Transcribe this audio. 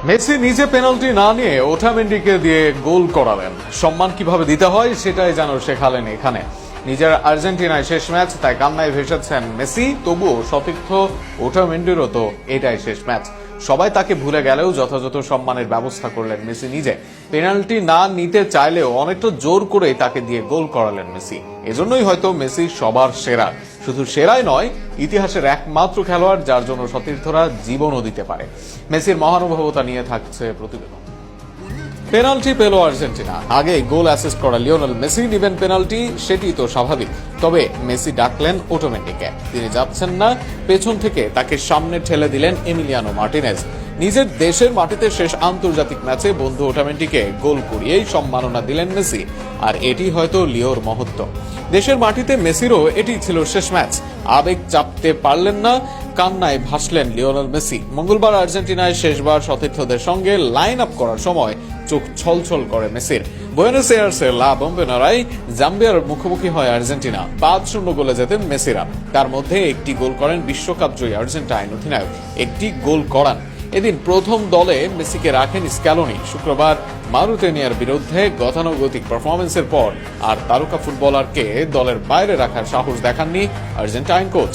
Messi নিজে penalty না নিয়ে ওটামেন্ডিকে দিয়ে গোল করালেন। সম্মান কিভাবে দিতে হয় সেটাই যেন শেখালেন এখানে। নিজের আর্জেন্টিনায় শেষ ম্যাচ, তাই কান্নায় ভেসেছেন মেসি। তবুও সতীর্থ ওটামেন্ডিরও তো এটাই শেষ ম্যাচ। সবাই তাকে ভুলে গেলেও যথাযথ সম্মানের ব্যবস্থা করলেন মেসি নিজে। পেনাল্টি না নিতে চাইলেও অনেকটা জোর করে তাকে দিয়ে গোল করালেন মেসি। এজন্যই হয়তো মেসি সবার সেরা। শুধু সেরাই নয়, ইতিহাসের একমাত্র খেলোয়াড় যার জন্য সতীর্থরা জীবনও দিতে পারে। মেসির মহানুভবতা নিয়ে থাকছে প্রতিবেদন। পেনাল্টি পেল আর্জেন্টিনা। আগে গোল অ্যাসিস্ট করা লিওনেল মেসি নেবেন পেনাল্টি, সেটি তো স্বাভাবিক। তবে মেসি ডাকলেন ওটামেন্ডিকে। তিনি যাচ্ছেন না, পেছন থেকে তাকে সামনে ঠেলে দিলেন এমিলিয়ানো মার্টিনেজ। নিজের দেশের মাটিতে শেষ আন্তর্জাতিক ম্যাচে বন্ধু ওটামেন্ডিকে গোল করিয়েই সম্মাননা দিলেন মেসি। আর এটি হয়তো লিওর মহত্ব। দেশের মাটিতে মেসিরও এটি ছিল শেষ ম্যাচ। আবেগ চাপতে পারলেন না, কান্নায় ভাসলেন লিওনেল মেসি। মঙ্গলবার আর্জেন্টিনায় শেষবার সতীর্থদের সঙ্গে লাইন আপ করার সময় চোখ ছলছল করে মেসির। বুয়েনোস এয়ার্সের লা বম্বেনারায় জাম্বিয়ার মুখোমুখি হয় আর্জেন্টিনা। 5-0 গোলে জেতেন মেসিরা। তার মধ্যে একটি গোল করেন বিশ্বকাপ জয়ী আর্জেন্টাইন অধিনায়ক। একটি গোল করান। এদিন প্রথম দলে মেসিকে রাখেন স্ক্যালোনি। শুক্রবার মাউরিটানিয়ার বিরুদ্ধে গতানুগতিক পারফরমেন্সের পর আর তারকা ফুটবলারকে দলের বাইরে রাখার সাহস দেখাননি আর্জেন্টাইন কোচ।